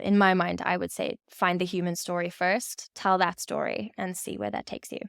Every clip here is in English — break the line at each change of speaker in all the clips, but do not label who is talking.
In my mind, I would say find the human story first, tell that story, and see where that takes you.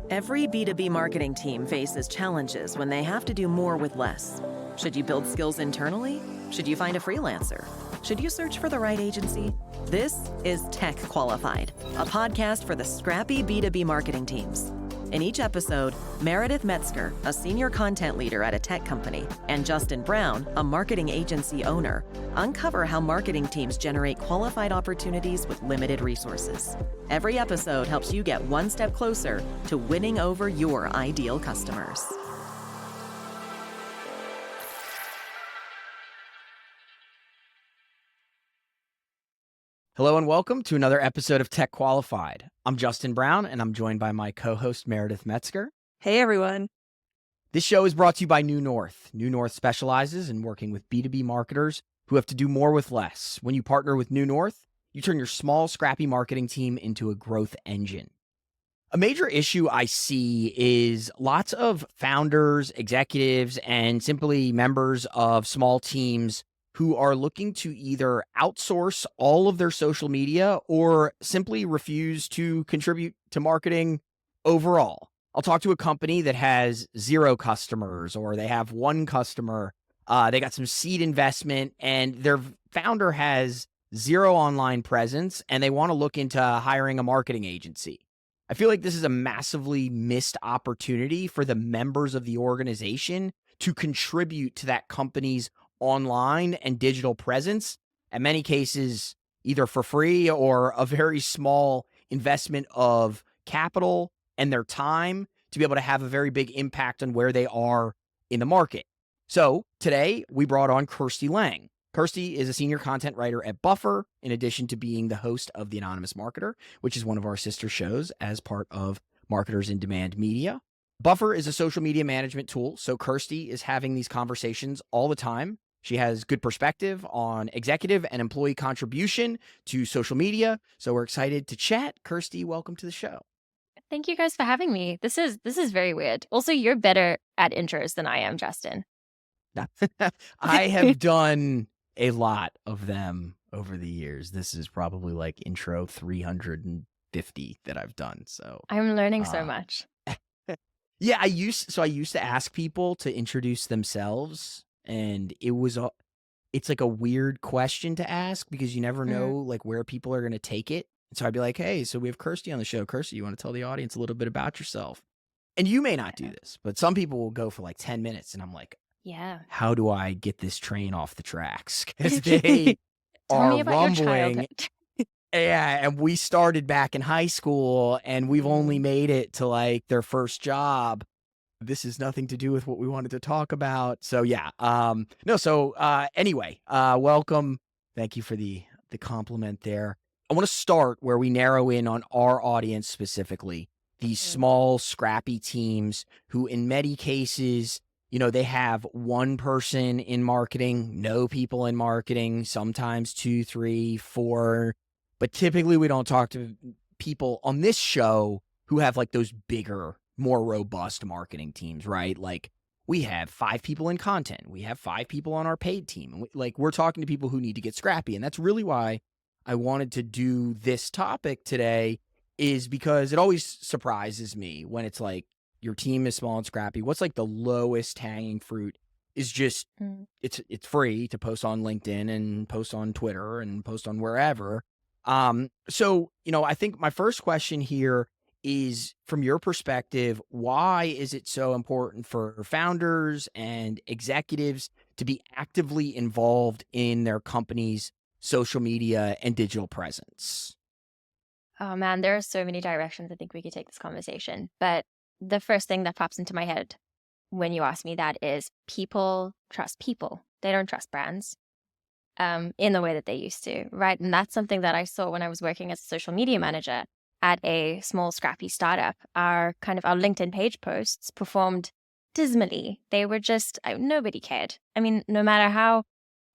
Every B2B marketing team faces challenges when they have to do more with less. Should you build skills internally? Should you find a freelancer? Should you search for the right agency? This is Tech Qualified, a podcast for the scrappy B2B marketing teams. In each episode, Meredith Metzger, a senior content leader at a tech company, and Justin Brown, a marketing agency owner, uncover how marketing teams generate qualified opportunities with limited resources. Every episode helps you get one step closer to winning over your ideal customers.
Hello and welcome to another episode of Tech Qualified. I'm Justin Brown, and I'm joined by my co-host Meredith Metzger.
Hey, everyone.
This show is brought to you by New North. New North specializes in working with B2B marketers who have to do more with less. When you partner with New North, you turn your small, scrappy marketing team into a growth engine. A major issue I see is lots of founders, executives, and simply members of small teams who are looking to either outsource all of their social media or simply refuse to contribute to marketing overall. I'll talk to a company that has 0 customers, or they have 1 customer. They got some seed investment and their founder has 0 online presence and they want to look into hiring a marketing agency. I feel like this is a massively missed opportunity for the members of the organization to contribute to that company's online and digital presence, in many cases, either for free or a very small investment of capital and their time to be able to have a very big impact on where they are in the market. So today we brought on Kirsty Lang. Kirsty is a senior content writer at Buffer, in addition to being the host of The Anonymous Marketer, which is one of our sister shows as part of Marketers in Demand Media. Buffer is a social media management tool, so Kirsty is having these conversations all the time. She has good perspective on executive and employee contribution to social media, so we're excited to chat. Kirsty, welcome to the show.
Thank you guys for having me. This is very weird. Also, you're better at intros than I am, Justin.
I have done a lot of them over the years. This is probably like intro 350 that I've done. So
I'm learning so much.
Yeah, I used to ask people to introduce themselves, and it's like a weird question to ask because you never know like where people are going to take it. And so I'd be like, "Hey, so we have Kirsty on the show. Kirsty, you want to tell the audience a little bit about yourself?" And you may not do this, but some people will go for like 10 minutes and I'm like,
yeah,
how do I get this train off the tracks? Because they
Tell me
are
about your
rumbling.
childhood.
Yeah, and we started back in high school and we've only made it to like their first job. This is nothing to do with what we wanted to talk about. So yeah, anyway, welcome. Thank you for the compliment there. I want to start where we narrow in on our audience specifically, these small, scrappy teams who in many cases, you know, they have 1 person in marketing, no people in marketing, sometimes 2, 3, 4. But typically we don't talk to people on this show who have like those bigger, more robust marketing teams, right? Like we have 5 people in content. We have 5 people on our paid team. And we're talking to people who need to get scrappy. And that's really why I wanted to do this topic today, is because it always surprises me when it's like your team is small and scrappy. What's like the lowest hanging fruit is just it's free to post on LinkedIn and post on Twitter and post on wherever. So, you know, I think my first question here is, from your perspective, why is it so important for founders and executives to be actively involved in their company's social media and digital presence?
Oh man, there are so many directions I think we could take this conversation. But the first thing that pops into my head when you ask me that is people trust people. They don't trust brands in the way that they used to, right? And that's something that I saw when I was working as a social media manager at a small, scrappy startup. Our LinkedIn page posts performed dismally. They were just, nobody cared. I mean, no matter how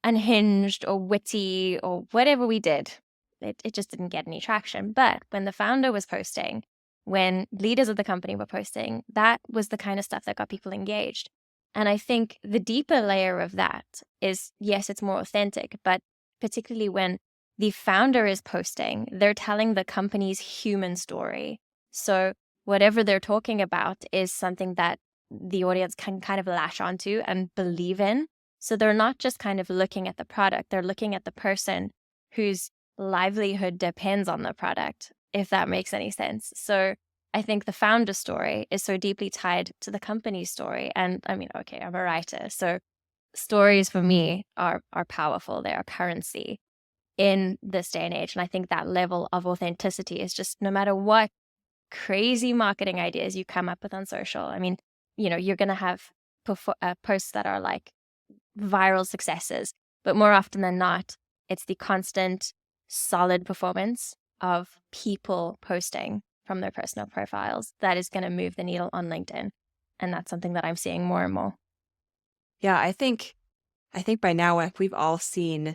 unhinged or witty or whatever we did, it just didn't get any traction. But when the founder was posting, when leaders of the company were posting, that was the kind of stuff that got people engaged. And I think the deeper layer of that is, yes, it's more authentic, but particularly when the founder is posting, they're telling the company's human story. So whatever they're talking about is something that the audience can kind of latch onto and believe in. So they're not just kind of looking at the product, they're looking at the person whose livelihood depends on the product, if that makes any sense. So I think the founder story is so deeply tied to the company's story. And I mean, okay, I'm a writer, so stories for me are powerful. They are currency in this day and age. And I think that level of authenticity is just, no matter what crazy marketing ideas you come up with on social, I mean, you're going to have posts that are like viral successes, but more often than not, it's the constant, solid performance of people posting from their personal profiles that is going to move the needle on LinkedIn. And that's something that I'm seeing more and more.
Yeah, I think by now we've all seen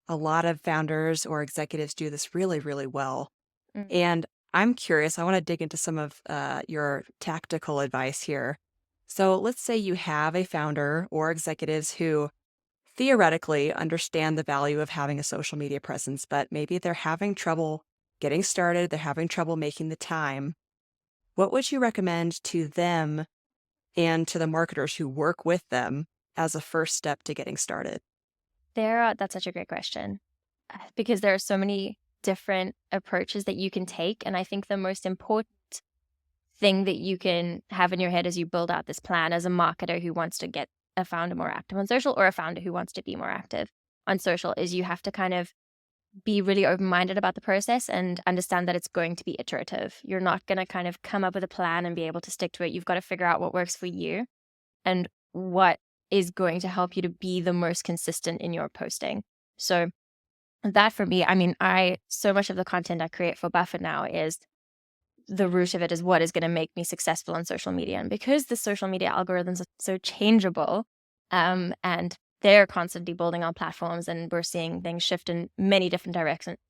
a lot of founders or executives do this really, really well.
Mm.
And I'm curious, I want to dig into some of your tactical advice here. So let's say you have a founder or executives who theoretically understand the value of having a social media presence, but maybe they're having trouble getting started, they're having trouble making the time. What would you recommend to them and to the marketers who work with them as a first step to getting started?
That's such a great question, because there are so many different approaches that you can take. And I think the most important thing that you can have in your head as you build out this plan as a marketer who wants to get a founder more active on social, or a founder who wants to be more active on social, is you have to kind of be really open-minded about the process and understand that it's going to be iterative. You're not going to kind of come up with a plan and be able to stick to it. You've got to figure out what works for you and what is going to help you to be the most consistent in your posting. So that, for me, I mean, so much of the content I create for Buffer now is, the root of it is what is going to make me successful on social media. And because the social media algorithms are so changeable, and they're constantly building on platforms, and we're seeing things shift in many different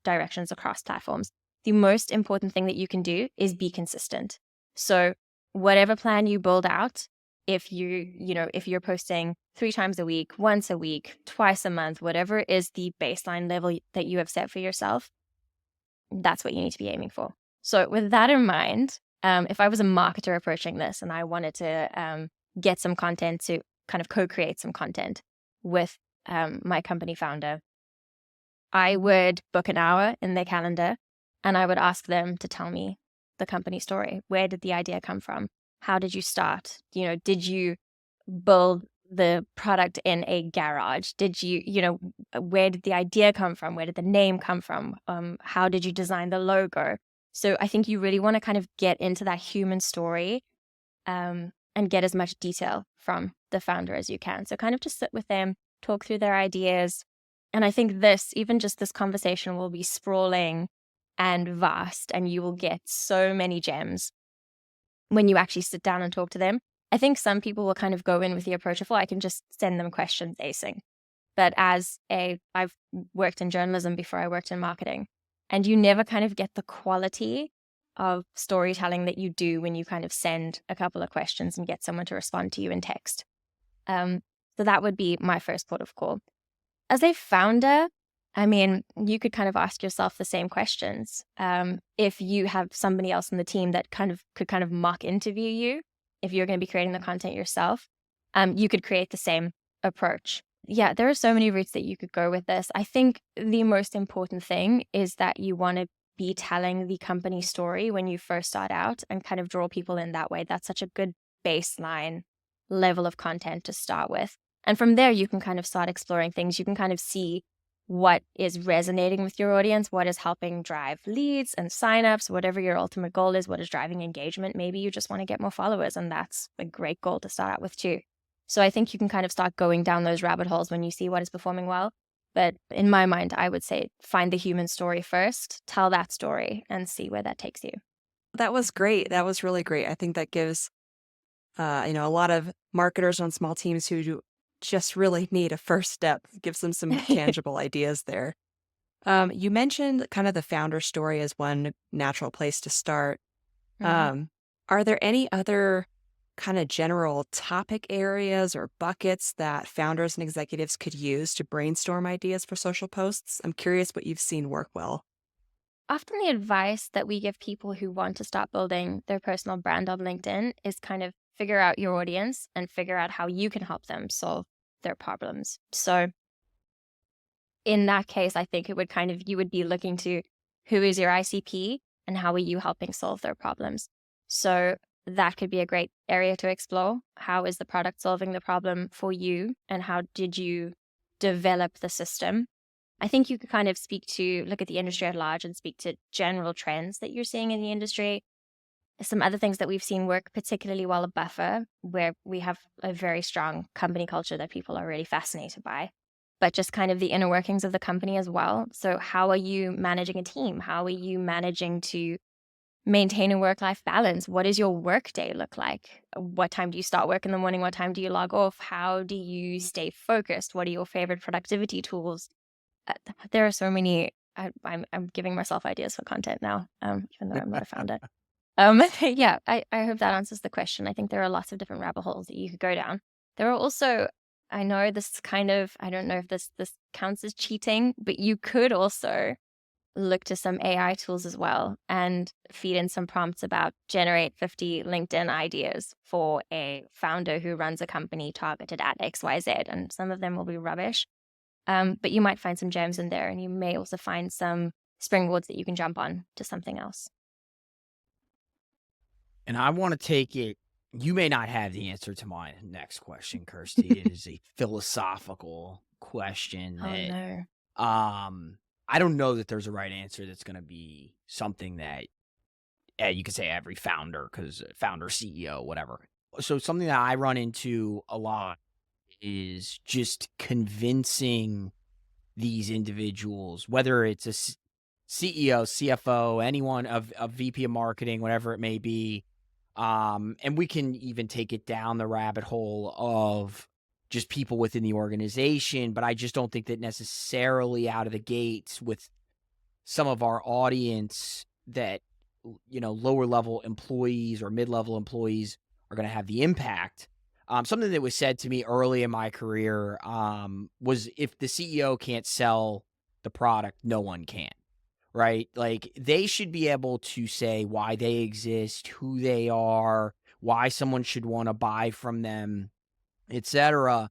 directions across platforms, the most important thing that you can do is be consistent. So whatever plan you build out, if you're posting 3 times a week, once a week, twice a month, whatever is the baseline level that you have set for yourself, that's what you need to be aiming for. So with that in mind, if I was a marketer approaching this and I wanted to get some content, to kind of co-create some content with my company founder, I would book an hour in their calendar and I would ask them to tell me the company story. Where did the idea come from? How did you start? Did you build the product in a garage? Did you, where did the idea come from? Where did the name come from? How did you design the logo? So I think you really want to kind of get into that human story and get as much detail from the founder as you can. So kind of just sit with them, talk through their ideas. And I think even just this conversation will be sprawling and vast, and you will get so many gems when you actually sit down and talk to them. I think some people will kind of go in with the approach of, well, I can just send them questions async. But I've worked in journalism before I worked in marketing, and you never kind of get the quality of storytelling that you do when you kind of send a couple of questions and get someone to respond to you in text. So that would be my first port of call. As a founder, I mean, you could kind of ask yourself the same questions. If you have somebody else in the team that could kind of mock interview you, if you're going to be creating the content yourself, you could create the same approach. Yeah, there are so many routes that you could go with this. I think the most important thing is that you want to be telling the company story when you first start out and kind of draw people in that way. That's such a good baseline level of content to start with. And from there, you can kind of start exploring things. You can kind of see what is resonating with your audience, what is helping drive leads and signups, whatever your ultimate goal is, what is driving engagement. Maybe you just want to get more followers, and that's a great goal to start out with too. So I think you can kind of start going down those rabbit holes when you see what is performing well. But in my mind, I would say find the human story first, tell that story, and see where that takes you.
That was great. That was really great. I think that gives, a lot of marketers on small teams who just really need a first step, gives them some tangible ideas there. You mentioned kind of the founder story as one natural place to start.
Mhm.
Are there any other kind of general topic areas or buckets that founders and executives could use to brainstorm ideas for social posts? I'm curious what you've seen work well.
Often the advice that we give people who want to start building their personal brand on LinkedIn is kind of figure out your audience and figure out how you can help them solve their problems. So in that case, I think it would you would be looking to who is your ICP and how are you helping solve their problems. So that could be a great area to explore. How is the product solving the problem for you? And how did you develop the system? I think you could kind of look at the industry at large and speak to general trends that you're seeing in the industry. Some other things that we've seen work particularly well at Buffer, where we have a very strong company culture that people are really fascinated by, but just kind of the inner workings of the company as well. So how are you managing a team? How are you managing to maintain a work-life balance? What does your work day look like? What time do you start work in the morning? What time do you log off? How do you stay focused? What are your favorite productivity tools? There are so many. I'm giving myself ideas for content now, even though I'm not a founder. Yeah, I hope that answers the question. I think there are lots of different rabbit holes that you could go down. There are also, I know this is I don't know if this counts as cheating, but you could also look to some AI tools as well and feed in some prompts about generate 50 LinkedIn ideas for a founder who runs a company targeted at XYZ. And some of them will be rubbish. But you might find some gems in there, and you may also find some springboards that you can jump on to something else.
And I want to take it. You may not have the answer to my next question, Kirsty. It is a philosophical question that I don't know that there's a right answer that's going to be something that you could say every founder, because founder, CEO, whatever. So something that I run into a lot is just convincing these individuals, whether it's a CEO, CFO, anyone of VP of marketing, whatever it may be. And we can even take it down the rabbit hole of just people within the organization, but I just don't think that necessarily out of the gates with some of our audience that, lower level employees or mid-level employees are going to have the impact. Something that was said to me early in my career was if the CEO can't sell the product, no one can, right? Like they should be able to say why they exist, who they are, why someone should want to buy from them, etc.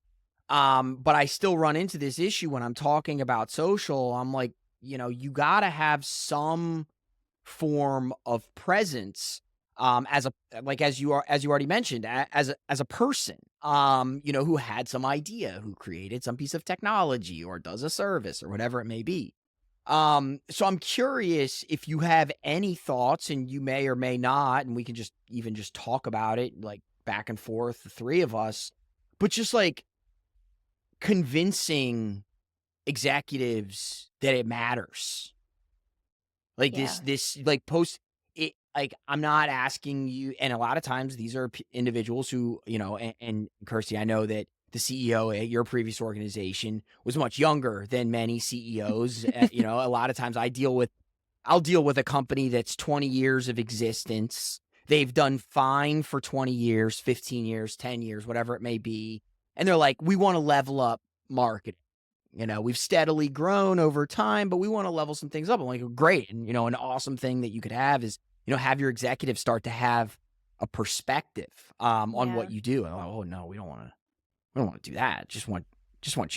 But I still run into this issue when I'm talking about social. I'm like, you got to have some form of presence as you already mentioned, as a person, who had some idea, who created some piece of technology or does a service or whatever it may be. So I'm curious if you have any thoughts, and you may or may not, and we can just talk about it like back and forth, the three of us, but just like convincing executives that it matters. Like this like post it, like I'm not asking you, and a lot of times these are individuals who, and Kirsty, I know that the CEO at your previous organization was much younger than many CEOs. A lot of times I'll deal with a company that's 20 years of existence. They've done fine for 20 years, 15 years, 10 years, whatever it may be. And they're like, we want to level up marketing. We've steadily grown over time, but we want to level some things up. I'm like, great. And, an awesome thing that you could have is, have your executives start to have a perspective on what you do. And I'm like, oh no, we don't want to do that. Just want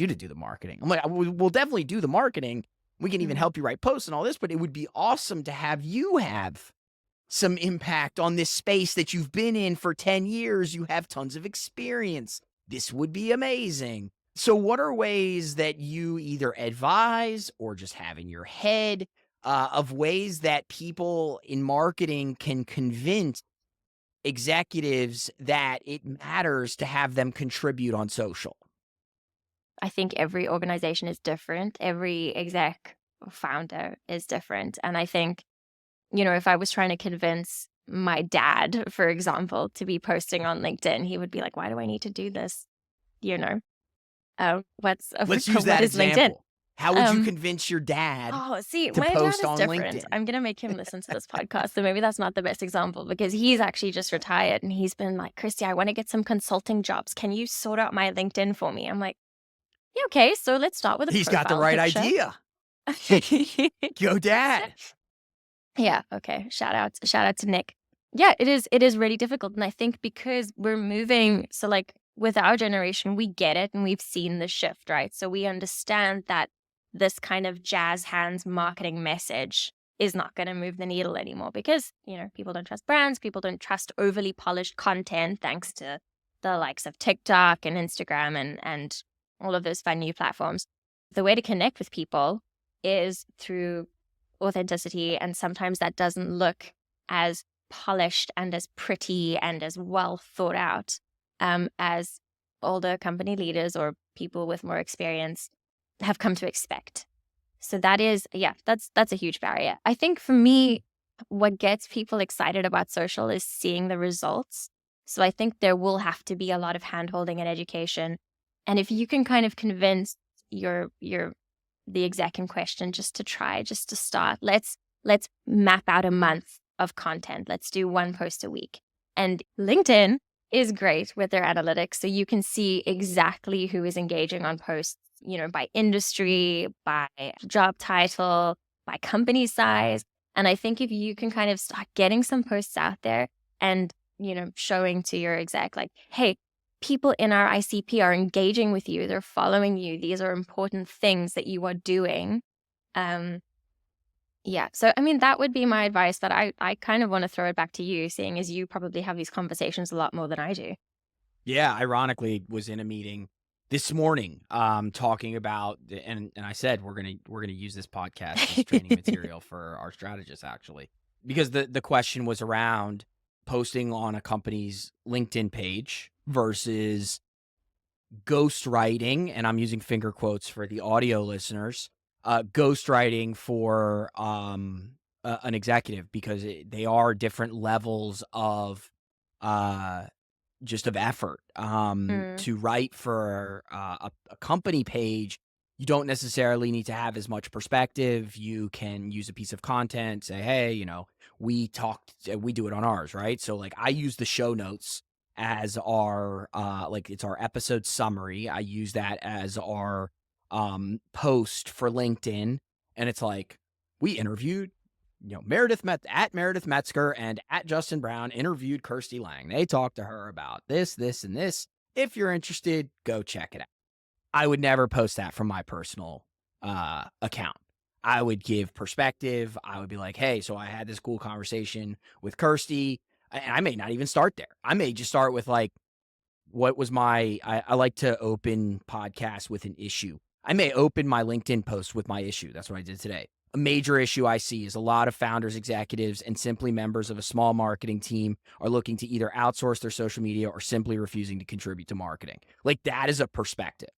you to do the marketing. I'm like, we'll definitely do the marketing. We can even help you write posts and all this, but it would be awesome to have you have some impact on this space that you've been in for 10 years. You have tons of experience. This would be amazing. So what are ways that you either advise or just have in your head of ways that people in marketing can convince executives that it matters to have them contribute on social?
I think every organization is different. Every exec or founder is different. And I think, if I was trying to convince my dad, for example, to be posting on LinkedIn, he would be like, why do I need to do this?
Let's use that example. How would you
Um,
convince your dad
Oh, see,
to
my dad
post
is
on
different.
LinkedIn?
I'm gonna make him listen to this podcast, so maybe that's not the best example because he's actually just retired and he's been like, Christy, I want to get some consulting jobs. Can you sort out my LinkedIn for me? I'm like, yeah, okay, so let's start with a
He's got the
profile
right
picture.
idea. Go dad.
Yeah, okay. Shout out to Nick. Yeah, it is really difficult. And I think because we're moving, so like with our generation, we get it and we've seen the shift, right? So we understand that this kind of jazz hands marketing message is not going to move the needle anymore because, people don't trust brands, people don't trust overly polished content thanks to the likes of TikTok and Instagram and all of those fun new platforms. The way to connect with people is through authenticity, and sometimes that doesn't look as polished and as pretty and as well thought out as older company leaders or people with more experience have come to expect. So that is, that's a huge barrier. I think for me, what gets people excited about social is seeing the results. So I think there will have to be a lot of handholding and education. And if you can kind of convince your the exec in question just to start, let's map out a month of content. Let's do one post a week. And LinkedIn is great with their analytics. So you can see exactly who is engaging on posts, by industry, by job title, by company size. And I think if you can kind of start getting some posts out there and, showing to your exec, like, hey, people in our ICP are engaging with you. They're following you. These are important things that you are doing. Yeah. So, I mean, that would be my advice, but I kind of want to throw it back to you, seeing as you probably have these conversations a lot more than I do.
Yeah, ironically, was in a meeting this morning, talking about, and I said we're gonna use this podcast as training material for our strategists, actually, because the question was around posting on a company's LinkedIn page versus ghostwriting, and I'm using finger quotes for the audio listeners, ghostwriting for an executive, because they are different levels of just of effort. To write for a company page, you don't necessarily need to have as much perspective. You can use a piece of content, say, hey, we do it on ours, right? So like I use the show notes as our it's our episode summary. I use that as our post for LinkedIn, and it's like we interviewed Meredith Metzger and at Justin Brown interviewed Kirsty Lang. They talked to her about this, and this. If you're interested, go check it out. I would never post that from my personal account. I would give perspective. I would be like, hey, so I had this cool conversation with Kirsty. And I may not even start there. I may just start with like, what was I like to open podcasts with an issue. I may open my LinkedIn post with my issue. That's what I did today. A major issue I see is a lot of founders, executives, and simply members of a small marketing team are looking to either outsource their social media or simply refusing to contribute to marketing. Like, that is a perspective.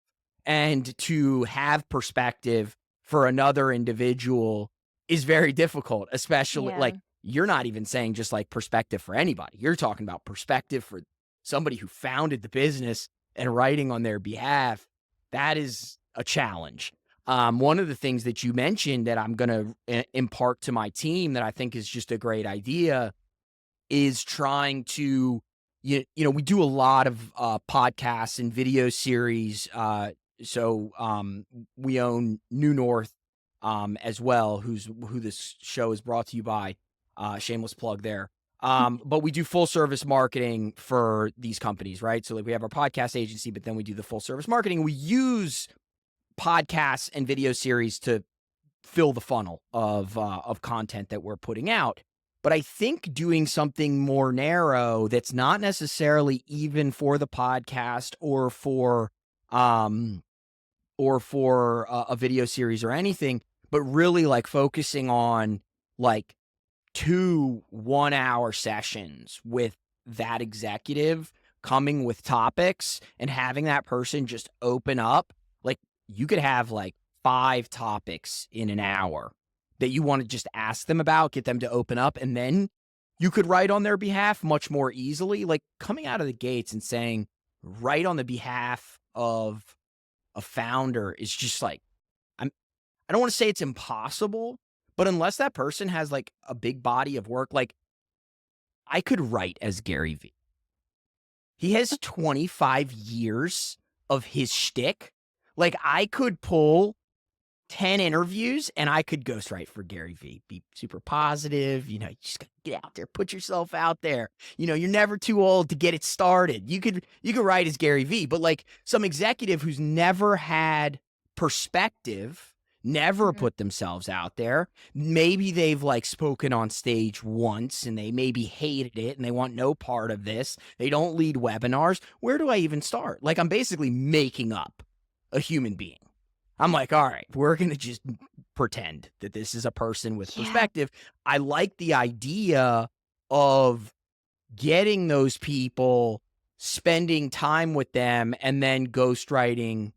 And to have perspective for another individual is very difficult, especially like you're not even saying just like perspective for anybody. You're talking about perspective for somebody who founded the business and writing on their behalf. That is a challenge. One of the things that you mentioned that I'm going to impart to my team that I think is just a great idea is trying to, we do a lot of podcasts and video series. So we own New North as well, who this show is brought to you by. Shameless plug there. But we do full service marketing for these companies, right? So like we have our podcast agency, but then we do the full service marketing. We use podcasts and video series to fill the funnel of content that we're putting out. But I think doing something more narrow that's not necessarily even for the podcast or for a video series or anything, but really like focusing on like 2 1-hour sessions with that executive, coming with topics and having that person just open up. Like, you could have like 5 topics in an hour that you want to just ask them about, get them to open up, and then you could write on their behalf much more easily. Like, coming out of the gates and saying, write on the behalf of a founder is just like, I don't want to say it's impossible, but unless that person has like a big body of work, like I could write as Gary Vee. He has 25 years of his shtick. Like I could pull 10 interviews and I could ghostwrite for Gary Vee. Be super positive. You just gotta get out there, put yourself out there. You're never too old to get it started. You could write as Gary Vee, but like some executive who's never had perspective, never put themselves out there. Maybe they've like spoken on stage once and they maybe hated it and they want no part of this. They don't lead webinars. Where do I even start? Like I'm basically making up a human being. I'm like, all right, we're going to just pretend that this is a person with perspective. I like the idea of getting those people, spending time with them, and then ghostwriting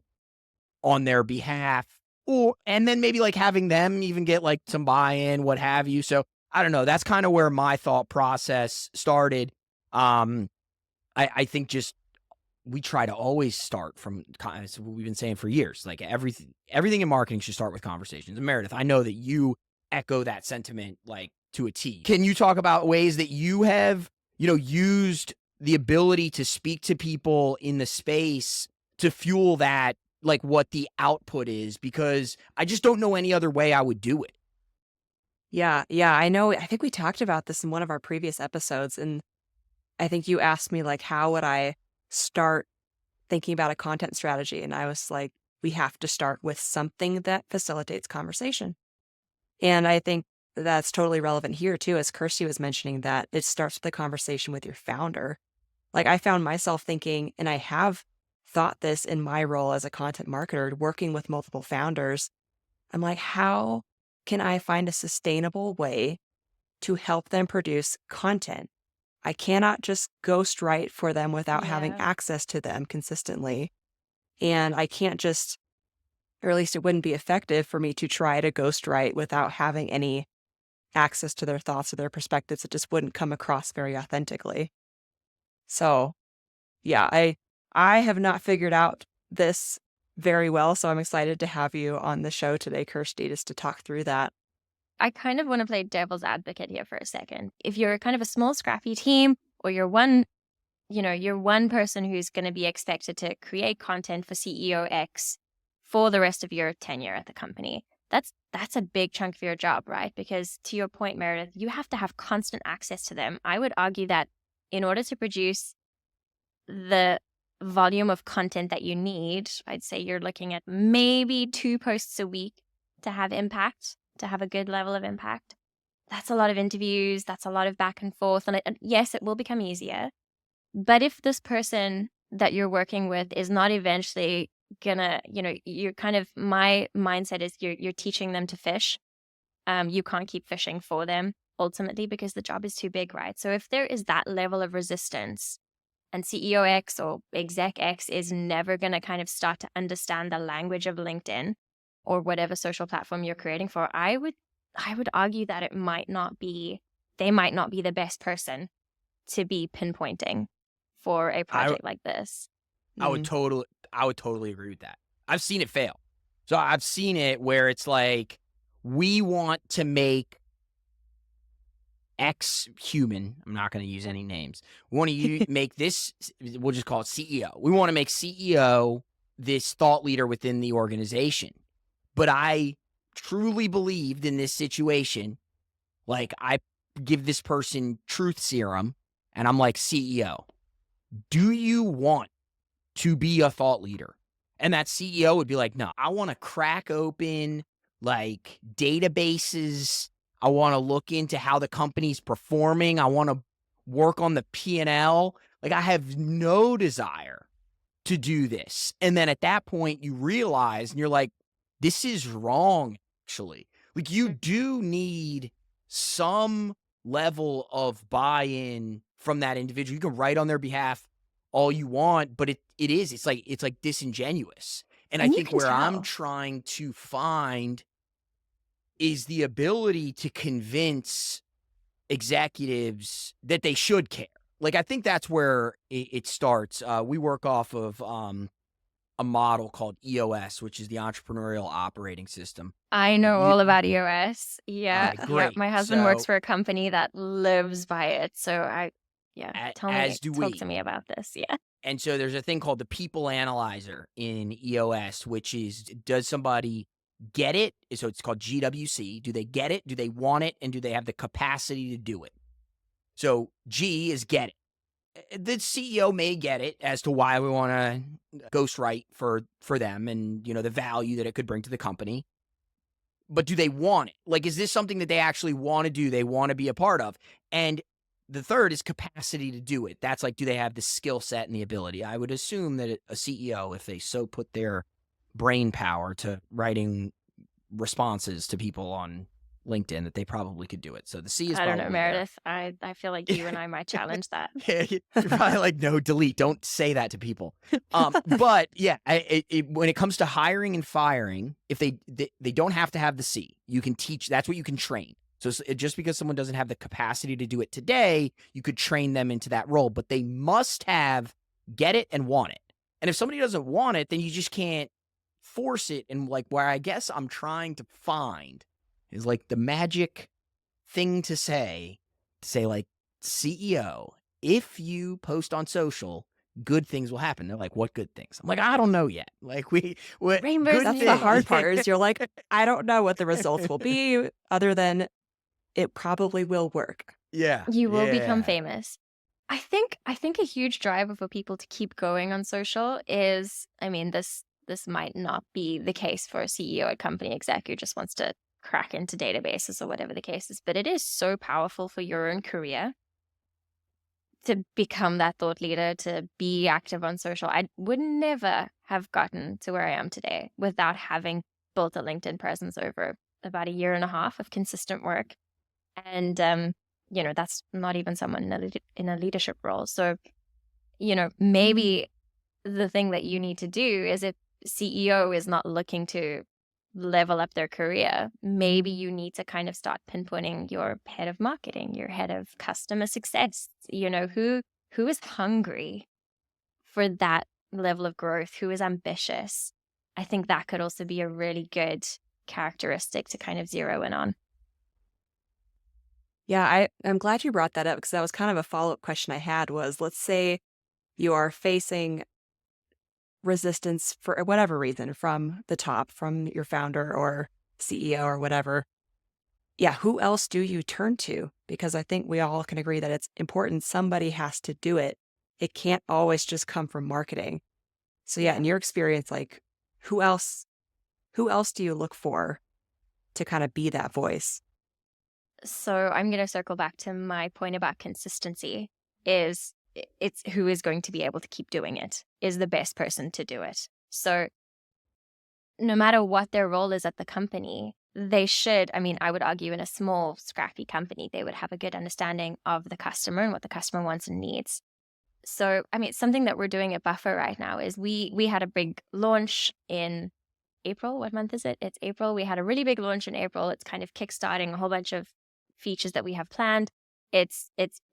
on their behalf, and then maybe like having them even get like some buy-in, what have you. So I don't know. That's kind of where my thought process started. I think just we try to always start from, as we've been saying for years, like everything in marketing should start with conversations. And Meredith, I know that you echo that sentiment like to a T. Can you talk about ways that you have, used the ability to speak to people in the space to fuel that, like what the output is? Because I just don't know any other way I would do it.
Yeah, I know. I think we talked about this in one of our previous episodes, and I think you asked me like, how would I start thinking about a content strategy? And I was like, we have to start with something that facilitates conversation. And I think that's totally relevant here too, as Kirsty was mentioning, that it starts with a conversation with your founder. Like I found myself thinking, and I have thought this in my role as a content marketer, working with multiple founders. I'm like, how can I find a sustainable way to help them produce content? I cannot just ghostwrite for them without having access to them consistently. And I can't just, or at least it wouldn't be effective for me to try to ghostwrite without having any access to their thoughts or their perspectives. It just wouldn't come across very authentically. So yeah, I have not figured out this very well. So I'm excited to have you on the show today, Kirsty, just to talk through that.
I kind of want to play devil's advocate here for a second. If you're kind of a small, scrappy team, or you're one person who's going to be expected to create content for CEO X for the rest of your tenure at the company, that's a big chunk of your job, right? Because to your point, Meredith, you have to have constant access to them. I would argue that in order to produce the volume of content that you need, I'd say you're looking at maybe 2 posts a week to have impact, to have a good level of impact. That's a lot of interviews. That's a lot of back and forth. And yes, it will become easier. But if this person that you're working with is not eventually gonna, you're kind of, my mindset is you're teaching them to fish. You can't keep fishing for them ultimately because the job is too big, right? So if there is that level of resistance and CEO X or exec X is never going to kind of start to understand the language of LinkedIn or whatever social platform you're creating for, I would argue that they might not be the best person to be pinpointing for a project like this.
I would totally agree with that. I've seen it fail. So I've seen it where it's like, we want to make X human, I'm not going to use any names. We want to make this, we'll just call it CEO. We want to make CEO this thought leader within the organization. But I truly believed in this situation, like I give this person truth serum and I'm like, CEO, do you want to be a thought leader? And that CEO would be like, no, I want to crack open like databases. I want to look into how the company's performing. I want to work on the P&L. Like I have no desire to do this. And then at that point you realize and you're like, this is wrong, actually. Like you do need some level of buy-in from that individual. You can write on their behalf all you want, but it's like disingenuous. And I think where I'm trying to find is the ability to convince executives that they should care. Like, I think that's where it starts. We work off of a model called EOS, which is the Entrepreneurial Operating System.
I know
You-
all about EOS. Yeah.
Okay,
Yeah.
great.
My husband works
So-
for a company that lives by it. So
As do
talk
we.
to me about this. Yeah.
And so there's a thing called the People Analyzer in EOS, which is, does somebody get it? So it's called GWC. Do they get it? Do they want it? And do they have the capacity to do it? So G is get it. The CEO may get it as to why we want to ghostwrite for them and, the value that it could bring to the company. But do they want it? Like, is this something that they actually want to do? They want to be a part of? And the third is capacity to do it. That's like, do they have the skill set and the ability? I would assume that a CEO, if they so put their brain power to writing responses to people on LinkedIn, that they probably could do it. So the C is
I don't
probably
know,
there.
Meredith. I feel like you and I might challenge that.
Yeah, you're probably like, no, delete. Don't say that to people. But yeah, when it comes to hiring and firing, if they don't have to have the C, you can teach. That's what you can train. So just because someone doesn't have the capacity to do it today, you could train them into that role. But they must have get it and want it. And if somebody doesn't want it, then you just can't force it. And like where I guess I'm trying to find is like the magic thing to say like, CEO, if you post on social, good things will happen. They're like, what good things? I'm like, I don't know yet. Like what
Rainbows
good
That's
and
the hard
things?
part is you're like, I don't know what the results will be other than it probably will work.
Yeah.
You will become
yeah.
famous. I think a huge driver for people to keep going on social is, I mean, this might not be the case for a CEO at company exec who just wants to crack into databases or whatever the case is, but it is so powerful for your own career to become that thought leader, to be active on social. I would never have gotten to where I am today without having built a LinkedIn presence over about a year and a half of consistent work. And, that's not even someone in a leadership role. So, maybe the thing that you need to do is, if CEO is not looking to level up their career, maybe you need to kind of start pinpointing your head of marketing, your head of customer success, who is hungry for that level of growth, who is ambitious. I think that could also be a really good characteristic to kind of zero in on.
Yeah, I'm glad you brought that up because that was kind of a follow-up question I had was, let's say you are facing resistance for whatever reason from the top, from your founder or CEO or whatever. Yeah, who else do you turn to? Because I think we all can agree that it's important. Somebody has to do it. It can't always just come from marketing. So yeah, in your experience, like who else do you look for to kind of be that voice?
So I'm going to circle back to my point about consistency. It's who is going to be able to keep doing it, is the best person to do it. So no matter what their role is at the company, they should, I would argue in a small, scrappy company, they would have a good understanding of the customer and what the customer wants and needs. So, something that we're doing at Buffer right now is we had a big launch in April. What month is it? It's April. We had a really big launch in April. It's kind of kickstarting a whole bunch of features that we have planned. It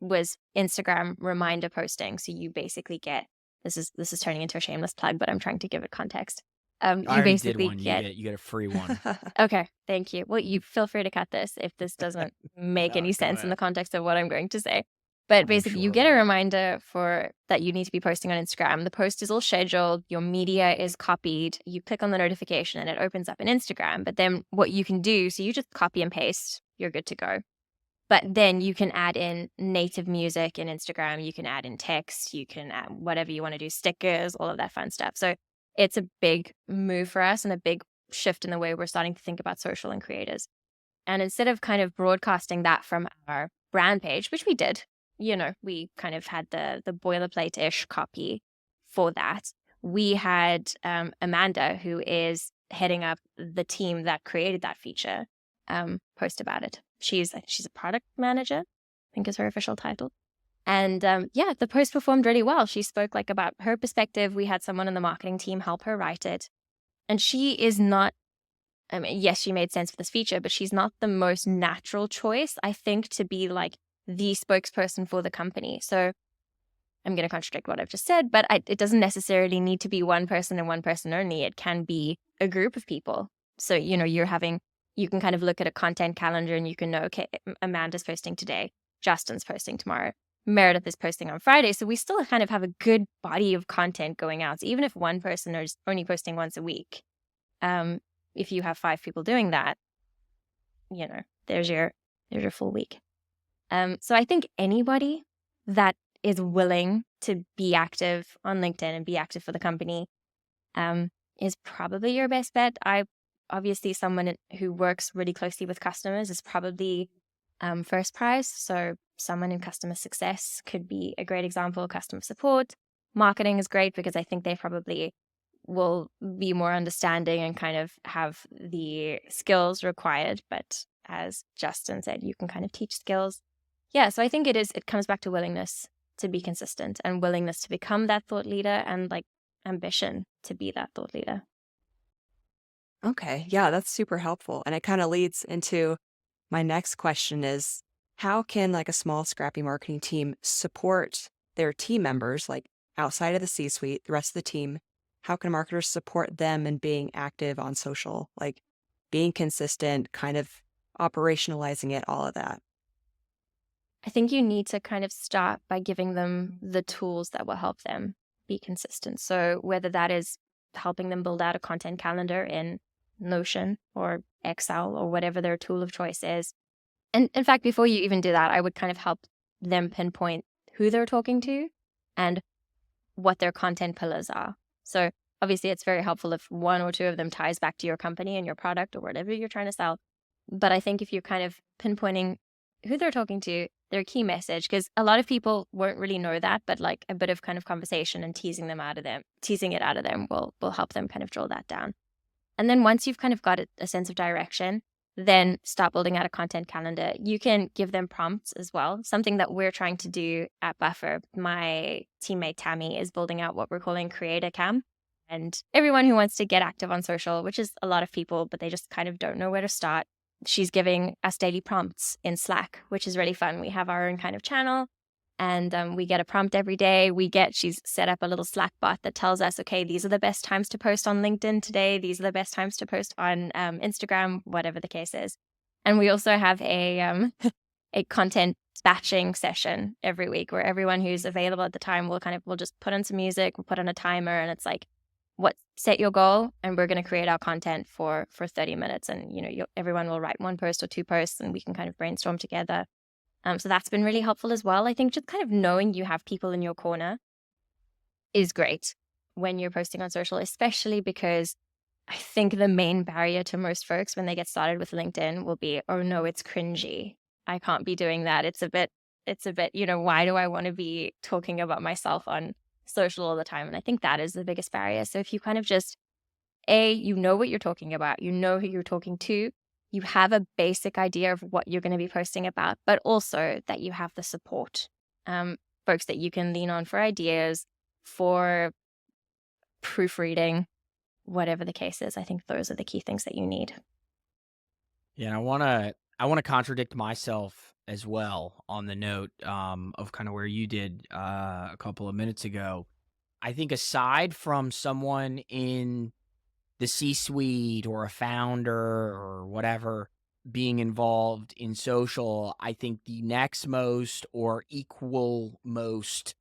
was Instagram reminder posting. So you basically get, this is turning into a shameless plug, but I'm trying to give it context. You
I already
basically
did one.
get,
You get a free one.
okay, thank you. Well, you feel free to cut this if this doesn't make
No,
any
go
sense in
ahead.
the context of what I'm going to say. But basically, you
sure
get
it
a
will.
reminder that you need to be posting on Instagram. The post is all scheduled. Your media is copied. You click on the notification and it opens up in Instagram. But then what you can do, so you just copy and paste, you're good to go. But then you can add in native music in Instagram. You can add in text. You can add whatever you want to do, stickers, all of that fun stuff. So it's a big move for us and a big shift in the way we're starting to think about social and creators. And instead of kind of broadcasting that from our brand page, which we did, we kind of had the boilerplate-ish copy for that. We had Amanda, who is heading up the team that created that feature, post about it. She's a product manager, I think is her official title. And the post performed really well. She spoke about her perspective. We had someone in the marketing team help her write it. And she is not, yes, she made sense for this feature, but she's not the most natural choice, I think, to be the spokesperson for the company. So I'm going to contradict what I've just said, but it doesn't necessarily need to be one person and one person only. It can be a group of people. So, you can kind of look at a content calendar and you can know, okay, Amanda's posting today, Justin's posting tomorrow, Meredith is posting on Friday. So we still kind of have a good body of content going out. So even if one person is only posting once a week, if you have 5 people doing that, there's your full week. So I think anybody that is willing to be active on LinkedIn and be active for the company is probably your best bet. Obviously, someone who works really closely with customers is probably first prize. So someone in customer success could be a great example. Customer support, marketing is great because I think they probably will be more understanding and kind of have the skills required. But as Justin said, you can kind of teach skills. Yeah, so I think it comes back to willingness to be consistent and willingness to become that thought leader and like ambition to be that thought leader.
Okay. Yeah, that's super helpful. And it kind of leads into my next question is how can like a small scrappy marketing team support their team members, like outside of the C-suite, the rest of the team? How can marketers support them in being active on social, like being consistent, kind of operationalizing it, all of that?
I think you need to kind of start by giving them the tools that will help them be consistent. So whether that is helping them build out a content calendar in Notion or Excel or whatever their tool of choice is. And in fact, before you even do that, I would kind of help them pinpoint who they're talking to and what their content pillars are. So obviously it's very helpful if one or two of them ties back to your company and your product or whatever you're trying to sell. But I think if you're kind of pinpointing who they're talking to, their key message, because a lot of people won't really know that, but like a bit of kind of conversation and teasing it out of them will help them kind of drill that down. And then once you've kind of got a sense of direction, then start building out a content calendar. You can give them prompts as well. Something that we're trying to do at Buffer, my teammate Tammy is building out what we're calling Creator Cam. And everyone who wants to get active on social, which is a lot of people, but they just kind of don't know where to start, she's giving us daily prompts in Slack, which is really fun. We have our own kind of channel and we get a prompt every day. She's set up a little Slack bot that tells us, okay, these are the best times to post on LinkedIn today. These are the best times to post on Instagram, whatever the case is. And we also have a content batching session every week where everyone who's available at the time we'll just put on some music, we'll put on a timer, and it's like, set your goal and we're going to create our content for 30 minutes. And, everyone will write 1 post or 2 posts and we can kind of brainstorm together. So that's been really helpful as well. I think just kind of knowing you have people in your corner is great when you're posting on social, especially because I think the main barrier to most folks when they get started with LinkedIn will be, oh no, it's cringy. I can't be doing that. It's a bit, why do I want to be talking about myself on social all the time? And I think that is the biggest barrier. So if you kind of just, you know what you're talking about, you know who you're talking to, you have a basic idea of what you're going to be posting about, but also that you have the support, folks that you can lean on for ideas, for proofreading, whatever the case is. I think those are the key things that you need.
Yeah, and I want to contradict myself as well on the note of kind of where you did a couple of minutes ago. I think aside from someone in the C-suite or a founder or whatever being involved in social, I think the next most or equal most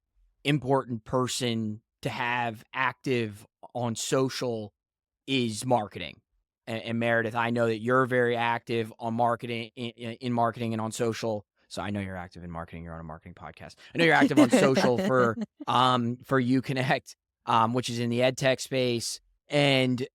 important person to have active on social is marketing. And Meredith, I know that you're very active on marketing, in marketing and on social. So I know you're active in marketing. You're on a marketing podcast. I know you're active on social for UConnect, which is in the ed tech space. And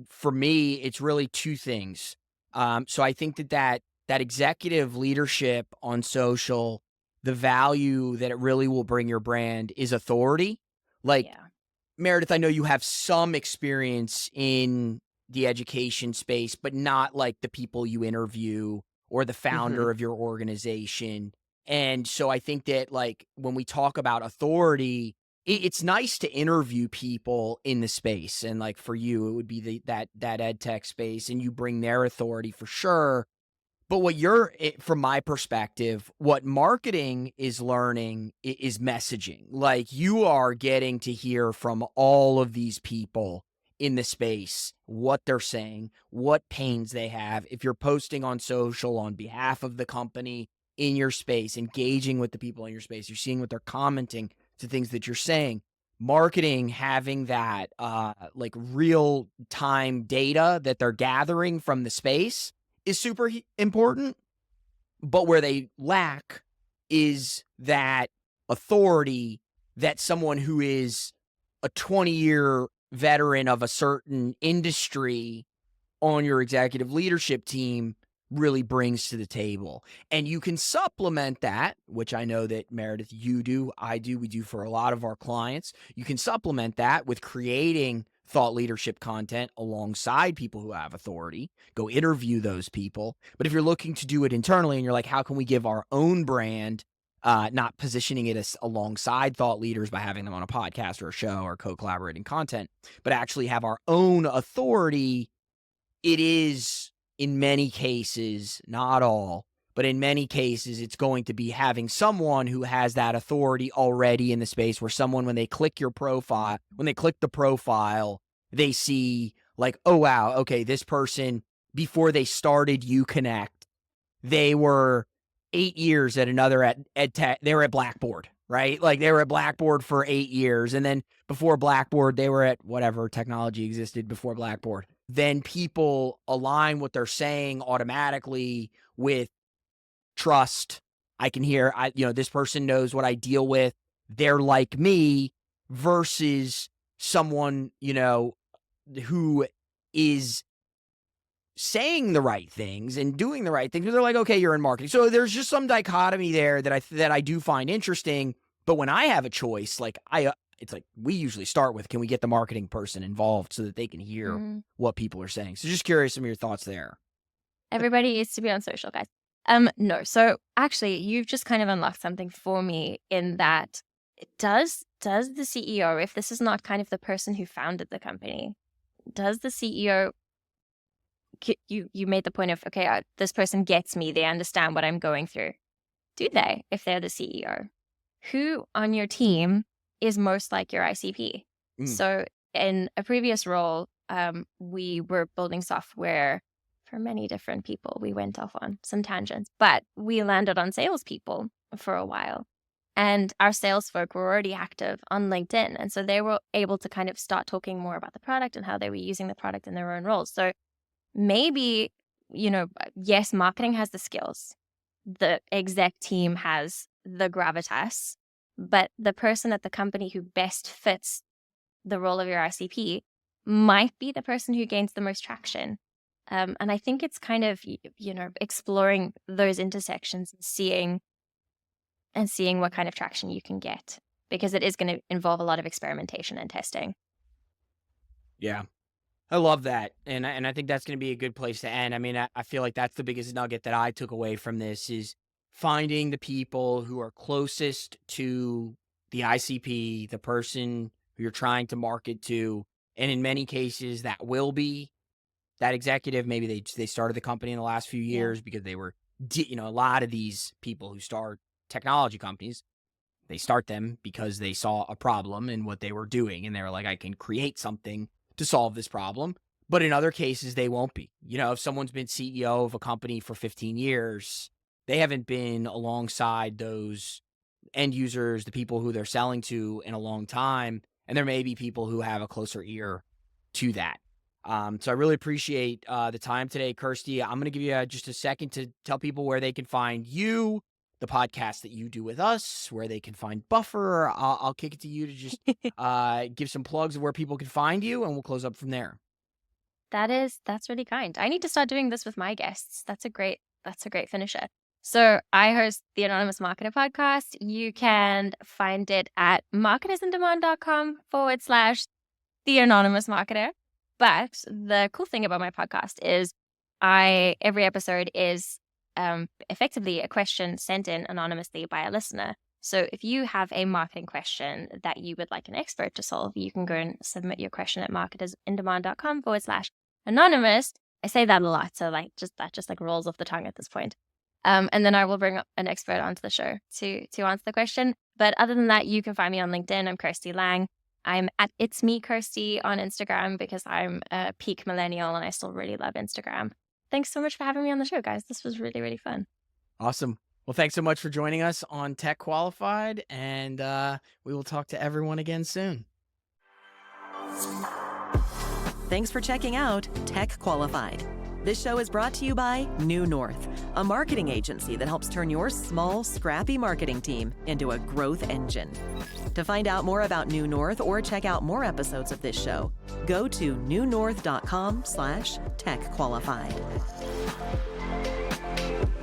for me, it's really 2 things. So I think that executive leadership on social, the value that it really will bring your brand is authority. Like, yeah. Meredith, I know you have some experience in the education space, but not like the people you interview or the founder of your organization. And so I think that like when we talk about authority, it's nice to interview people in the space. And like for you, it would be that ed tech space and you bring their authority for sure. But from my perspective, what marketing is learning is messaging. Like, you are getting to hear from all of these people in the space, what they're saying, what pains they have. If you're posting on social on behalf of the company in your space, engaging with the people in your space, you're seeing what they're commenting to things that you're saying. Marketing, having that like real time data that they're gathering from the space is super important. But where they lack is that authority that someone who is a 20-year veteran of a certain industry on your executive leadership team really brings to the table. And you can supplement that, which I know that Meredith, you do, I do, we do for a lot of our clients. You can supplement that with creating thought leadership content alongside people who have authority. Go interview those people. But if you're looking to do it internally and you're like, how can we give our own brand, not positioning it as alongside thought leaders by having them on a podcast or a show or co-collaborating content, but actually have our own authority, it is, in many cases, not all, but in many cases, it's going to be having someone who has that authority already in the space, where someone, when they click your profile, when they click the profile, they see like, oh, wow, okay, this person, before they started UConnect, they were 8 years at another ed tech. They were at Blackboard, right? Like, they were at Blackboard for 8 years. And then before Blackboard, they were at whatever technology existed before Blackboard. Then people align what they're saying automatically with trust. I can hear, this person knows what I deal with. They're like me, versus someone, who is saying the right things and doing the right things. They're like, okay, you're in marketing. So there's just some dichotomy there that I do find interesting. But when I have a choice, like it's like, we usually start with, can we get the marketing person involved so that they can hear what people are saying? So just curious, some of your thoughts there.
Everybody needs to be on social, guys. No. So actually, you've just kind of unlocked something for me, in that does the CEO, if this is not kind of the person who founded the company, does the CEO, you made the point of, okay, this person gets me, they understand what I'm going through. Do they, if they're the CEO? Who on your team is most like your ICP? So in a previous role, we were building software for many different people. We went off on some tangents, but we landed on salespeople for a while. And our sales folk were already active on LinkedIn. And so they were able to kind of start talking more about the product and how they were using the product in their own roles. So maybe, yes, marketing has the skills. The exec team has the gravitas, but the person at the company who best fits the role of your ICP might be the person who gains the most traction. And I think it's kind of, exploring those intersections and seeing what kind of traction you can get, because it is going to involve a lot of experimentation and testing.
Yeah. I love that. And I think that's going to be a good place to end. I mean, I feel like that's the biggest nugget that I took away from this, is finding the people who are closest to the ICP, the person who you're trying to market to. And in many cases, that will be that executive. Maybe they started the company in the last few years because they were, a lot of these people who start technology companies, they start them because they saw a problem in what they were doing. And they were like, I can create something to solve this problem. But in other cases, they won't be. If someone's been CEO of a company for 15 years, they haven't been alongside those end users, the people who they're selling to, in a long time. And there may be people who have a closer ear to that. So I really appreciate the time today, Kirsty. I'm going to give you just a second to tell people where they can find you, the podcast that you do with us, where they can find Buffer. I'll kick it to you to just give some plugs of where people can find you, and we'll close up from there.
That's really kind. I need to start doing this with my guests. That's a great finisher. So I host the Anonymous Marketer podcast. You can find it at marketersindemand.com/the Anonymous Marketer. But the cool thing about my podcast is every episode is effectively a question sent in anonymously by a listener. So if you have a marketing question that you would like an expert to solve, you can go and submit your question at marketersindemand.com/anonymous. I say that a lot, so like that just like rolls off the tongue at this point. And then I will bring up an expert onto the show to answer the question. But other than that, you can find me on LinkedIn. I'm Kirsty Lang. I'm at It's Me Kirsty on Instagram because I'm a peak millennial and I still really love Instagram. Thanks so much for having me on the show, guys. This was really, really fun.
Awesome. Well, thanks so much for joining us on Tech Qualified, and we will talk to everyone again soon.
Thanks for checking out Tech Qualified. This show is brought to you by New North, a marketing agency that helps turn your small, scrappy marketing team into a growth engine. To find out more about New North or check out more episodes of this show, go to newnorth.com/techqualified.